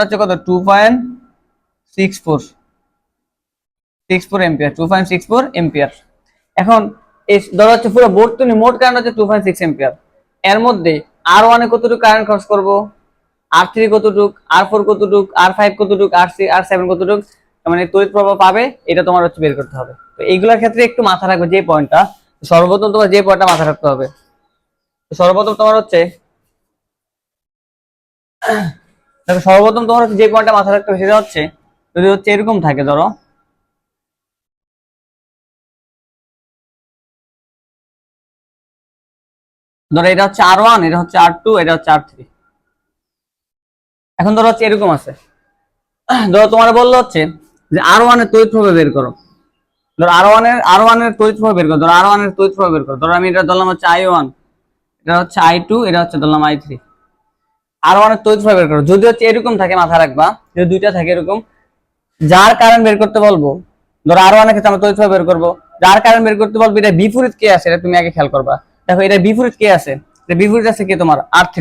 হচ্ছে কত, 2.64 এম্পিয়ার, 2.64 এম্পিয়ার। এখন এই ধরো হচ্ছে পুরো বর্তনী মোট কারেন্ট হচ্ছে 2.6 এম্পিয়ার। এর মধ্যে R1 এ কতটুকু কারেন্ট খরচ করব, R3 কতটুক, R4 কতটুক, R5 কতটুক, R7 কতটুক, মানে তড়িৎ প্রবাহ পাবে, এটা তোমার হচ্ছে বের করতে হবে। তো এইগুলোর ক্ষেত্রে একটু মাথা রাখবে যে পয়েন্টটা, সর্বপ্রথম তোমার যে পয়েন্টটা মাথা রাখতে হবে, সর্বপ্রথম তোমার হচ্ছে দেখো সর্বপ্রথম তোমার হচ্ছে যে পয়েন্টটা মাথা রাখতে হবে সেটা হচ্ছে, যদি হচ্ছে এরকম থাকে, ধরো ধরো এটা হচ্ছে R1, এটা হচ্ছে R2, এটা হচ্ছে R3। এখন ধরো হচ্ছে এরকম আছে, ধরো তোমার বললো হচ্ছে যে R1 এর তড়িৎ প্রবাহ বের করো। ধরো আর ওয়ান এর তড়িৎ প্রবাহ বের করো, ধরো R1 এর তড়িৎ প্রবাহ বের করো। ধরো আমি এটা ধরলাম হচ্ছে I1, এটা হচ্ছে I2, এটা হচ্ছে ধরলাম I3। R1 এর তড়িৎ প্রবাহ বের করো। যদি হচ্ছে এরকম থাকে, মাথা রাখবা যদি দুইটা থাকে এরকম, যার কারেন্ট বের করতে বলবো, ধরো R1 এর ক্ষেত্রে আমরা তড়িৎ প্রবাহ বের করবো, যার কারেন্ট বের করতে বলবো, এটা বিপরীত কে আছে এটা তুমি আগে খেয়াল করবা। দেখো এটা বিপরীত কে আছে, এটা বিপরীত আছে কি তোমার R3।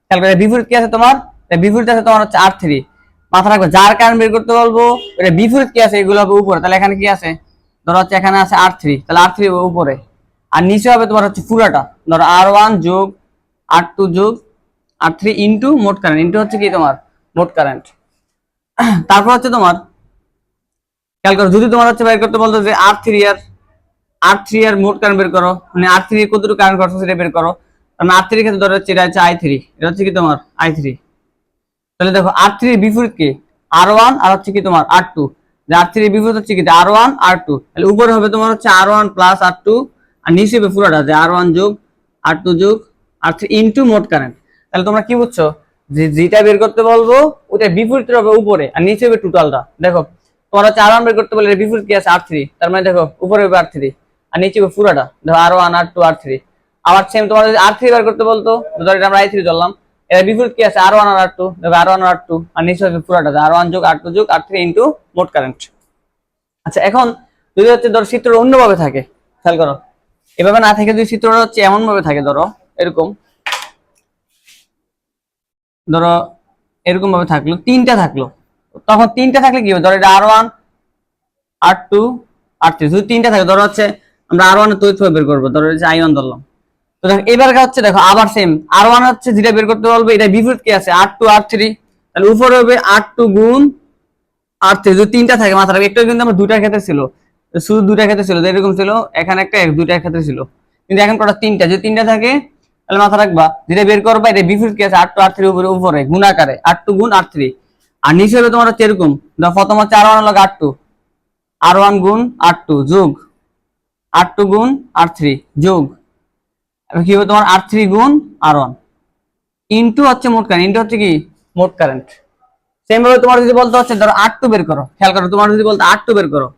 খেয়াল করে বিপরীত কে আছে তোমার, এটা বিপরীত আছে তোমার হচ্ছে R3। মাথা রাখবে যার কারেন্ট বের করতে বলবো, এটা বিপরীত কি আছে, এগুলো হবে উপরে, তাহলে এখানে কি আছে, ধরো হচ্ছে এখানে আছে R3, তাহলে R3 উপরে, আর নিচে হবে তোমার হচ্ছে পুরাটা, ধরো R1 যোগ R2 যোগ R3 ইন্টু মোট কারেন্ট, ইন্টু হচ্ছে কি তোমার মোট কারেন্ট। তারপর হচ্ছে তোমার খেয়াল করো, যদি তোমার হচ্ছে বের করতে বলতো যে R3 এর মোট কারেন্ট বের করো, মানে R3 কতটুকু কারেন্ট খরচ সেটা বের করো, কারণ R3 এর ক্ষেত্রে ধরো হচ্ছে এটা হচ্ছে I3, এটা হচ্ছে কি তোমার I3। তাহলে দেখো R3 এর বিপরীত কি, R1, আর হচ্ছে কি তোমার R2, যে R3 এর বিপরীত হচ্ছে কি R1 R2, তাহলে উপরে হবে তোমার হচ্ছে R1 প্লাস R2, আর নিচে হবে পুরোটা যে R1 যোগ R2 যোগ R3 ইনটু মোট কারেন্ট। তাহলে তোমরা কি বুঝছো, যে যেটা বের করতে বলবো ওটা বিপরীত হবে উপরে আর নিচে হবে টোটালটা। দেখো তোমার হচ্ছে R1 বের করতে বললে বিপরীত কি আছে R3, তার মানে দেখো উপরে হবে R3 আর নিচে হবে পুরাটা, দেখো R1 R2 R3। আবার সেম তোমার যদি R3 বের করতে বলতো, ধরো এটা আমরা I3 ধরলাম, এর বিপরীত কি আছে R1 আর R2, দেখো R1 আর R2 আর নিচে হবে পুরাটা R1 যোগ R2 যোগ R3 ইনটু মোট কারেন্ট। আচ্ছা এখন যদি হচ্ছে ধরো চিত্রটা অন্যভাবে থাকে, খেয়াল করো, এভাবে না থাকে যদি চিত্রটা হচ্ছে এমন ভাবে থাকে, ধরো এরকম, ধরো এরকম ভাবে থাকলো, তিনটা থাকলো, তখন তিনটা থাকলে কি হবে, ধরো এটা R1 R2 R3, যদি তিনটা থাকে ধরো হচ্ছে আমরা R1 এর তড়িৎ প্রবাহ বের করবো, ধরো হচ্ছে I1 ধরলাম। তো দেখো এবার হচ্ছে দেখো আবার সেম R1 হচ্ছে যেটা বের করতে বলবে এটা বিপরীত কি আছে R2 R3, তাহলে উপরে হবে R2 গুণ R3, যদি তিনটা থাকে মাথা রাখবে। একটু কিন্তু আমার দুইটার ক্ষেত্রে ছিল, শুধু দুইটার ক্ষেত্রে ছিল, এরকম ছিল, এখানে একটা দুইটার ক্ষেত্রে ছিল, কিন্তু এখন কটা তিনটা, যদি তিনটা থাকে তাহলে মাথা রাখবা যেটা বের করবা এটা বিপরীত কি আছে R2 R3 উপরে উপরে গুণাকারে R2 গুণ R3, আর নিচে হবে তোমার হচ্ছে এরকম, দেখো প্রথম হচ্ছে R1 লগ R2, R1 গুণ R2 যোগ R2 গুণ R3 যোগ কি হবে তোমার R3 গুণ R1 ইনটু হচ্ছে মোট কারেন্ট, ইনটু হচ্ছে কি মোট কারেন্ট। সেম ভাবে তোমার যদি বলতে হচ্ছে ধরো R2 বের করো, খেয়াল করো, তোমার যদি বলতে R2 বের করো,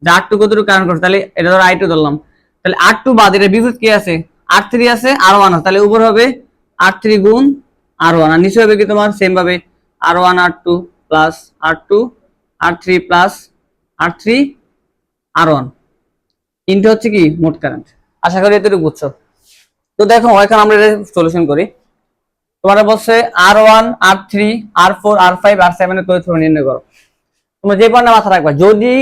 যে R2 কতটুকু কারেন্ট করছে, তাহলে এটা ধরো I2 ধরলাম, তাহলে R2 বাদ এটা বিপরীত কি আছে R3 আছে R1 আছে, তাহলে উপর হবে R3 গুণ R1 আর নিচে হবে কি তোমার সেম ভাবে R1 R2 plus R2 R3 plus R3 R1 into হচ্ছে কি মোট কারেন্ট। আশা করি এতটুকু বুঝছো। তো দেখো এখন আমরা এটা সলিউশন করি। তোমার বলছে R1 R3 R4 R5 R7 এর তড়িৎ প্রবাহ নির্ণয় করো। তোমরা যে পয়েন্টটা মাথা রাখবা, যদি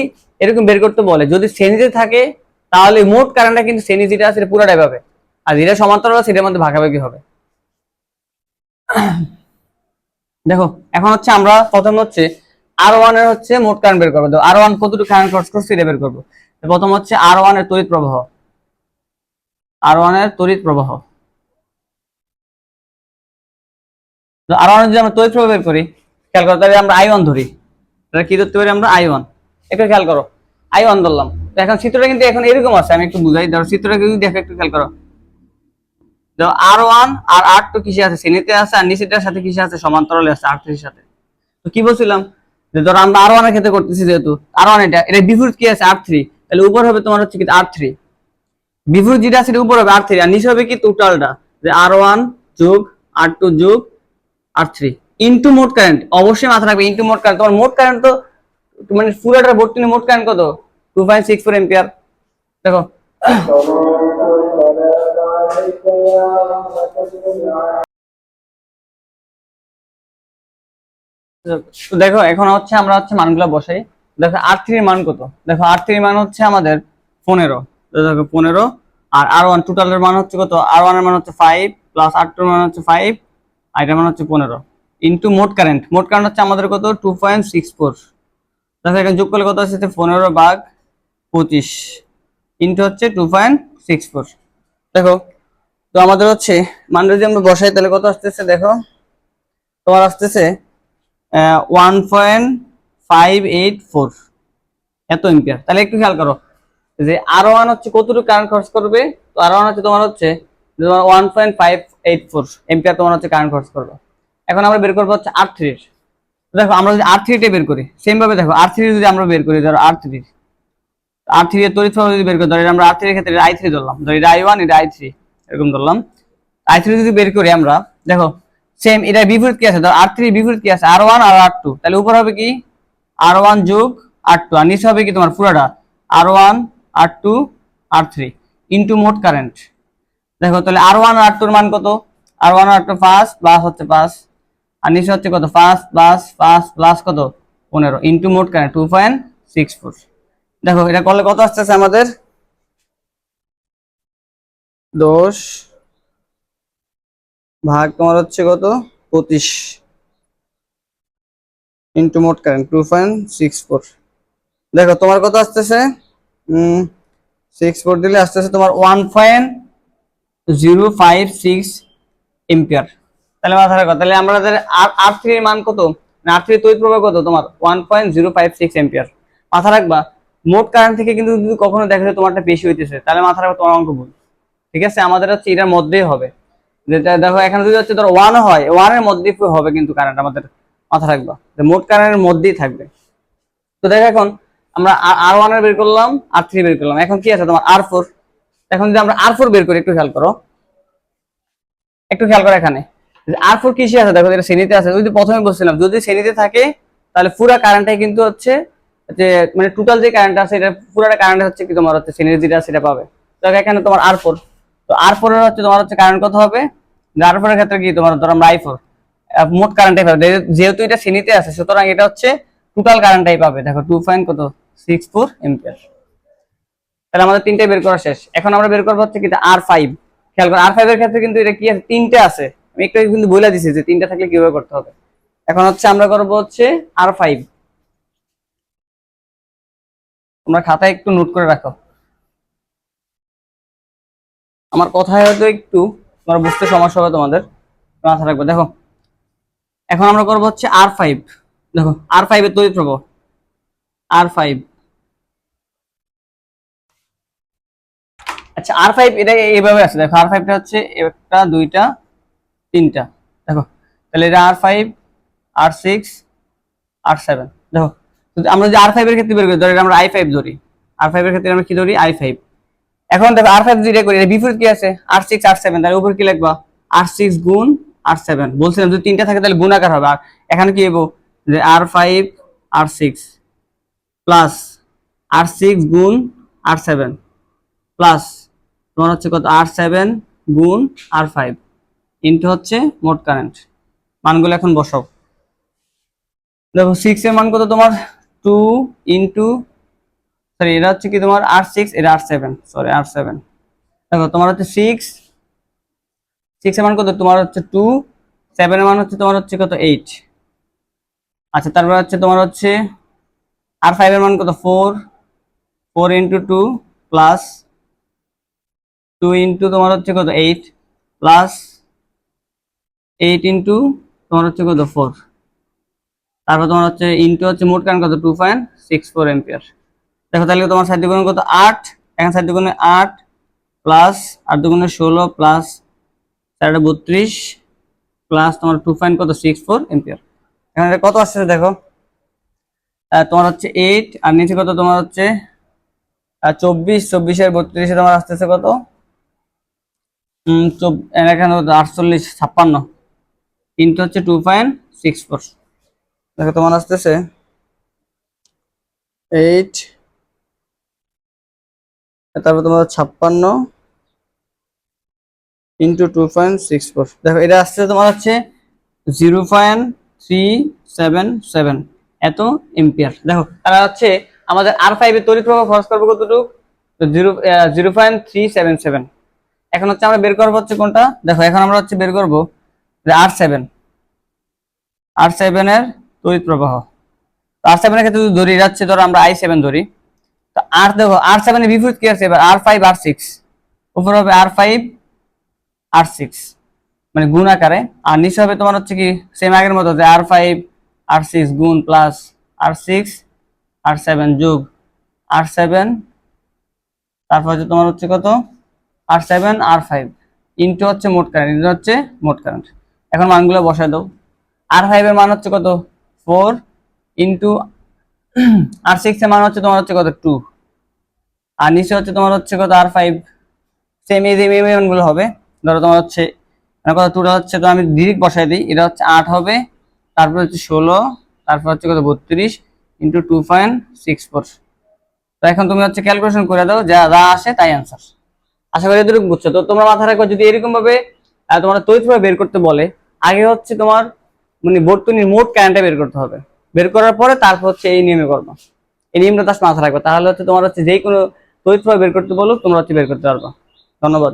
এরকম বের করতে বলে, যদি শ্রেণীতে থাকে তাহলে মোট কারেন্টটা কিন্তু শ্রেণী যেটা আছে পুরোটাই পাবে, আর যেটা সমান্তরাল আছে সেটার মধ্যে ভাগাভাগি হবে। দেখো এখন হচ্ছে আমরা প্রথম হচ্ছে R1 এর হচ্ছে মোট কারেন্ট বের করবো, R1 কতটুকু কারেন্ট খরচ করছে এটা বের করবো। প্রথম হচ্ছে R1 এর তড়িৎ প্রবাহ, R1 এর তড়িৎ প্রবাহ, R1 যদি আমরা তড়িৎ প্রবাহ বের করি, খেয়াল করো, তাহলে আমরা I1 ধরি, এটা কি ধরতে পারি আমরা I1, একটু খেয়াল করো I1 ধরলাম। তো এখন চিত্রটা কিন্তু এখন এরকম আছে, আমি একটু বুঝাই, ধরো চিত্রটা যদি দেখো একটু খেয়াল করো, দেখো R1 আর R2 কিসে আছে শ্রেণীতে আছে, আর নিচেটার সাথে কিসে আছে সমান্তরালে আছে R3 এর সাথে। তো কি বলছিলাম, যে ধরো আমরা R1 এর ক্ষেত্রে করতেছি, যেহেতু R1 এটা বিপরীত কি আছে R3, তাহলে উপর হবে তোমার হচ্ছে কি R3, বিপরীত যেটা আছে উপর হবে R3 আর নিচে হবে কি টোটালটা, যে R1 যোগ R2 যোগ R3 ইনটু মোট কারেন্ট। অবশ্যই মাথা রাখবে ইনটু মোট কারেন্ট, তোমার মোট কারেন্ট তো মানে পুরোটার বর্তনী মোট কারেন্ট কত 2.64 এম্পিয়ার। দেখো তো দেখো এখন হচ্ছে আমরা হচ্ছে মানগুলো বসাই। দেখো R3 এর মান কত, দেখো R3 এর মান হচ্ছে আমাদের 15, দেখো 15, আর R1 টোটালের মান হচ্ছে কত, R1 এর মান হচ্ছে 5 প্লাস R2 এর মান হচ্ছে 5 আর এটার মান হচ্ছে 15 ইনটু মোট কারেন্ট, মোট কারেন্ট হচ্ছে আমাদের কত 2.64। দেখো এখানে যোগ করলে কত আসছে 15 ভাগ 25 ইনটু হচ্ছে 2.64। দেখো তো আমাদের হচ্ছে মান যদি আমরা বসাই তাহলে কত আসতেছে, দেখো তোমার আসতেছে 1.584 এত এম্পিয়ার। তাহলে একটু খেয়াল করো যে R1 হচ্ছে কতটুকু কারেন্ট খরচ করবে, তো R1 হচ্ছে তোমার হচ্ছে 1.584 এম্পিয়ার তোমার হচ্ছে কারেন্ট খরচ করবে। এখন আমরা বের করবো হচ্ছে R3 এর। দেখো আমরা যদি R3 টা বের করি, সেম ভাবে দেখো R3 যদি আমরা বের করি, ধরো R3 এর তড়িৎ প্রবাহ যদি বের করি, ধরো আমরা R3 এর ক্ষেত্রে I3 ধরলাম, ধরো এটা I1 এটা I3 এরকম ধরলাম, I3 যদি বের করি আমরা, দেখো সেম এটা বিপরীত কি আছে, ধর R3 বিপরীত কি আছে R1 আর R2, তাহলে উপর হবে কি R1 যোগ R2 আর নিচে হবে কি তোমার পুরোটা R1 R2 R3 ইনটু মোট কারেন্ট। দেখো তাহলে R1 আর R2 এর মান কত, R1 আর R2 5 প্লাস হচ্ছে 5 আর নিচে হচ্ছে কত 5 প্লাস 5 প্লাস কত 15 ইনটু মোট কারেন্ট 2.64। দেখো এটা করলে কত আসতেছে আমাদের 10 ভাগ তোমার হচ্ছে কত 25 ইনটু মোট কারেন্ট 2.64। দেখো তোমার কত আসতেছে 64 দিলে আসতেছে তোমার 1.056 এম্পিয়ার। তাহলে মাথায় রাখো, তাহলে আমাদের R3 এর মান কত, R3 এর তড়িৎ প্রবাহ কত তোমার 1.056 এম্পিয়ার। মাথা রাখবা মোট কারেন্ট থেকে কিন্তু যদি কখনো দেখা যায় তোমারটা বেশি হইতেছে, তাহলে মাথা রাখবা তোমার অঙ্ক ভুল। ঠিক আছে, আমাদের হচ্ছে এটার মধ্যেই হবে। যেটা দেখো এখানে যদি হচ্ছে ধরো 1 হয়, 1 এর মধ্যেই হবে কিন্তু কারেন্ট, আমাদের মাথা রাখবা যে মোট কারেন্টের মধ্যেই থাকবে। তো দেখো এখন আমরা R1 এর বের করলাম, R3 বের করলাম, এখন কি আছে তোমার R4। এখন যদি আমরা R4 বের করি, একটু খেয়াল করো, এখানে R4 কিসে আছে দেখো, এটা শ্রেণীতে আছে। যদি প্রথমে বলছিলাম যদি শ্রেণীতে থাকে তাহলে পুরো কারেন্টটাই কিন্তু হচ্ছে যে মানে টোটাল যে কারেন্ট আছে এটা পুরোটা কারেন্ট হচ্ছে কি তোমার হচ্ছে শ্রেণীর যেটা সেটা পাবে। তো এখানে তোমার R4, তো R4 এর হচ্ছে তোমার হচ্ছে কারেন্ট কত হবে, R4 এর ক্ষেত্রে কি তোমার ধরো আমরা I4 মোট কারেন্টটাই পাবে, যেহেতু এটা শ্রেণীতে আছে সুতরাং এটা হচ্ছে টোটাল কারেন্টটাই পাবে। দেখো 2.64 এম্পিয়ার। তাহলে আমাদের তিনটে বের করা শেষ। এখন আমরা বের করবো হচ্ছে কি R5। খেয়াল করো R5 এর ক্ষেত্রে কিন্তু এটা কি আছে, তিনটে আছে, আমি একটু কিন্তু বলে দিছি যে তিনটা থাকলে কিভাবে করতে হবে। এখন হচ্ছে আমরা করবো হচ্ছে R5, তোমরা খাতায় একটু নোট করে রাখো, আমার কথায় হয়তো একটু তোমার বুঝতে সমস্যা হবে, তোমাদের মাথা রাখবে। দেখো এখন আমরা করবো হচ্ছে R5, দেখো R5 এর তড়িৎ প্রবাহ R5। আচ্ছা R5 এটা এইভাবে আছে, দেখো R5 টা হচ্ছে একটা দুইটা তিনটা, দেখো তাহলে এটা R5 R6 R7। দেখো আমরা যদি R5 এর ক্ষেত্রে বের করি, ধরি আমরা I5 ধরি, R5 এর ক্ষেত্রে আমরা কি ধরি I5। এখন দেখো R5 যদি এটা করি, এর বিপরীত কি আছে R6 R7, তাহলে উপর কি লিখবা R6 গুণ R7। বলছিলাম যদি তিনটা থাকে তাহলে গুণাকার হবে, আর এখানে কি হবে যে R5 R6 প্লাস R6 গুণ R7 প্লাস তোমার হচ্ছে কত R7 গুণ R5 ইনটু হচ্ছে মোট কারেন্ট। মানগুলো এখন বসাও। দেখো 6 এর মান কত তোমার 2 ইনটু, সরি এটা হচ্ছে কি তোমার R6, এটা R7, সরি R7। দেখো তোমার হচ্ছে 6 এর মান কত তোমার হচ্ছে 2, 7 এর মান হচ্ছে তোমার হচ্ছে কত 8। আচ্ছা তারপর হচ্ছে তোমার হচ্ছে R5 এর মান কত 4 ইনটু 2 প্লাস 2 ইনটু তোমার হচ্ছে কত 8 প্লাস 8 ইনটু তোমার হচ্ছে কত 4, তারপর তোমার হচ্ছে ইনটু হচ্ছে মোট কারেন্ট কত 2.64 এম্পিয়ার। দেখো তাহলে তোমার 7 দুগুণে কত 8, এখন 7 দুগুণে 8 প্লাস 8 দুগুণে 16 প্লাস 4.32 প্লাস তোমার 2.64 এম্পিয়ার। এখন এটা কত আসছে দেখো, তোমার হচ্ছে 8 আর নিচে কত তোমার হচ্ছে 24, 24 এর 32 তোমার আসতেছে কত এখানে 48 56 ইনটু হচ্ছে 2.64। দেখো তোমার আসতেছে 8, তারপর তোমার 56 ইন্টু 2.64। দেখো এটা আসছে তোমার হচ্ছে 0.377 এত এম্পিয়ার। দেখো তারা হচ্ছে আমাদের R5 এর তড়িৎ প্রবাহ খরচ করবো কতটুকু, তো 0.377। এখন হচ্ছে আমরা বের করবো হচ্ছে কোনটা, দেখো এখন আমরা হচ্ছে বের করবো R7 এর তড়িৎ প্রবাহ। R7 এর ক্ষেত্রে যদি ধরি যাচ্ছে, ধরো আমরা I7 ধরি, তো আর দেখো R7 এর বিপরীত কি আছে এবার R5 R6, উপর হবে R5 R6 মানে গুণ আকারে, আর নিচে হবে তোমার হচ্ছে কি সেম আগের মতো যে R5 R6 গুণ প্লাস R6 R7 যোগ R7, তারপর হচ্ছে তোমার হচ্ছে কত R7 R5 ইনটু হচ্ছে মোট কারেন্ট, এটা হচ্ছে মোট কারেন্ট। এখন মানগুলো বসায় দাও। R5 এর মান হচ্ছে কত 4 ইনটু R6 এর মান হচ্ছে তোমার হচ্ছে কত 2, আর নিচে হচ্ছে তোমার হচ্ছে কত R5, সেম এই যে মানগুলো হবে। ধরো তোমার হচ্ছে কত টোটাল হচ্ছে, তো আমি ডিরেক্ট বসাই দিই, এটা হচ্ছে 8 হবে, তারপর হচ্ছে 16, তারপর হচ্ছে কত 32 ইন্টু 2.64। তো এখন তুমি হচ্ছে ক্যালকুলেশন করে দাও, যা যা আসে তাই অ্যান্সার। আশা করি এতটুকু বুঝছো। তো তোমরা মাথায় রাখো যদি এরকম ভাবে তোমার তড়িৎ প্রবাহ বের করতে বলে, আগে হচ্ছে তোমার মানে বর্তনীর মোট কারেন্টটা বের করতে হবে, বের করার পরে তারপর হচ্ছে এই নিয়মে করবো, এই নিয়মটা তার মাথায় রাখবে, তাহলে হচ্ছে তোমার হচ্ছে যে কোনো তড়িৎ প্রবাহ বের করতে বলো তোমরা হচ্ছে বের করতে পারবা। ধন্যবাদ।